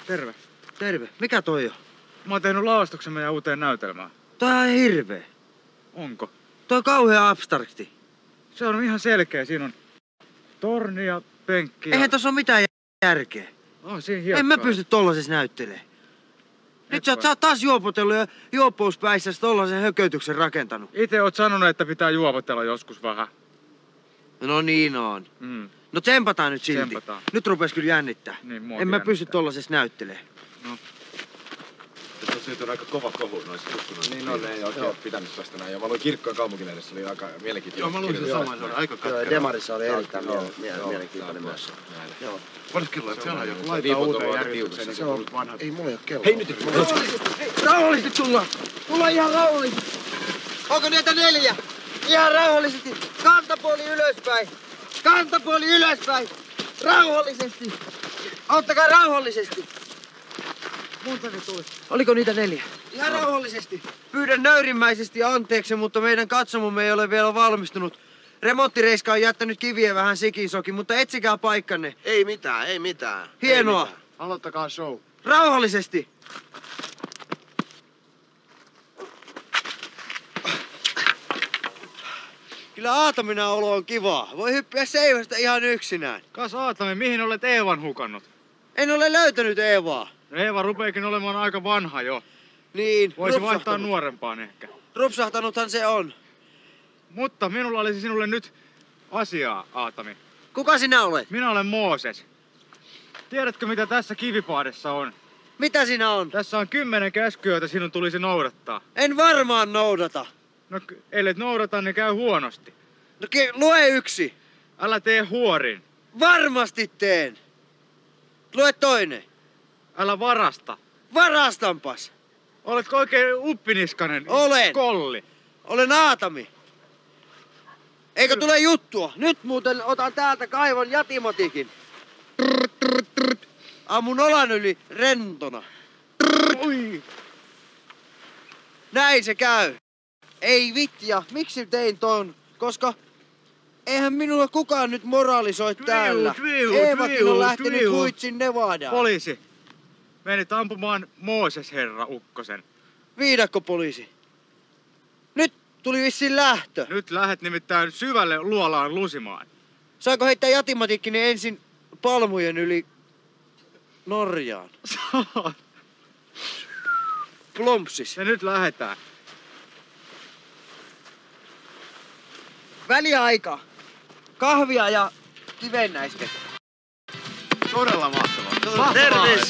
Terve. Terve. Mikä toi on? Mä oon tehnyt lavastuksen meidän uuteen näytelmään. Toi on hirveä. Onko? Toi on kauhea abstrakti. Se on ihan selkeä. Siinä on torni ja penkki. Eihän tossa oo mitään järkeä. On siinä hiekkaa. En mä pysty tollasessa näyttelemään. Nyt sä oot taas juopotellut ja juoppouspäissäsi tollasen hökötyksen rakentanut. Itse oot sanonut, että pitää juopotella joskus vähän. No niin on. No tsempataan nyt silti. Tsempataan. Nyt rupes kyllä jännittää. Niin, en mä pysty tollasessa näyttelemään. No. Tuossa nyt on aika kova kohu noissa ikkunoissa. Niin on, ei oikein pitänyt tästä näin. Ja mä luin Kirkkoon kaupunkilehdessä, oli aika mielenkiintoinen. Joo, mä luin sen saman, se oli aika katkera. Joo, Demarissa oli erittäin mielenkiintoinen myös. Joo. Paljon kello, että siellä on joku Laitetaan uuteen järjestykseen, Se on vanha. Ei mulla oo kello. Hei nyt! Rauhallisesti tullaan! Tullaan ihan rauhallisesti! Onko niitä 4? Ihan rauhallisesti! Kantapuoli ylöspäin! Kantapuoli ylöspäin! Rauhallisesti! Auttakaa rauhallisesti! Monta ne tuli? Oliko niitä 4? Ihan rauhallisesti! Pyydän nöyrimmäisesti anteeksi, mutta meidän katsomomme ei ole vielä valmistunut. Remonttireiska on jättänyt kiviä vähän sikinsokin, mutta etsikää paikkanne. Ei mitään, ei mitään. Hienoa! Ei mitään. Aloittakaa show. Rauhallisesti! Kyllä aataminen olo on kivaa. Voi hyppiä seivästä ihan yksinään. Kas Aatami, mihin olet Eevan hukannut? En ole löytänyt Eevaa. No Eeva rupeekin olemaan aika vanha jo. Niin, Voisi vaihtaa nuorempaan ehkä. Rupsahtanuthan se on. Mutta minulla olisi sinulle nyt asiaa, Aatami. Kuka sinä olet? Minä olen Mooses. Tiedätkö mitä tässä kivipaadessa on? Mitä sinä on? Tässä on 10 käskyä, joita sinun tulisi noudattaa. En varmaan noudata. No ellet noudata, niin käy huonosti. No lue 1. Älä tee huorin. Varmasti teen. Lue 2. Älä varasta. Varastampas. Oletko oikein uppiniskanen? Olen. Kolli. Olen Aatami. Eikö tule juttua? Nyt muuten otan täältä kaivon jatimotikin. Ammun olan yli rentona. Ui. Näin se käy. Ei vitja, miksi tein ton? Koska eihän minulla kukaan nyt moralisoi täällä. Eevakin on lähtenyt huitsin Nevadaan. Poliisi. Menit ampumaan Mooses herra ukkosen. Viidakkopoliisi. Nyt tuli vissiin lähtö. Nyt lähet nimittäin syvälle luolaan lusimaan. Saanko heittää jatimatikkini ensin palmujen yli Norjaan? Plompsis. Ja nyt lähetään. Väliaika. Kahvia ja kivennäistä. Todella mahtavaa. Terveys!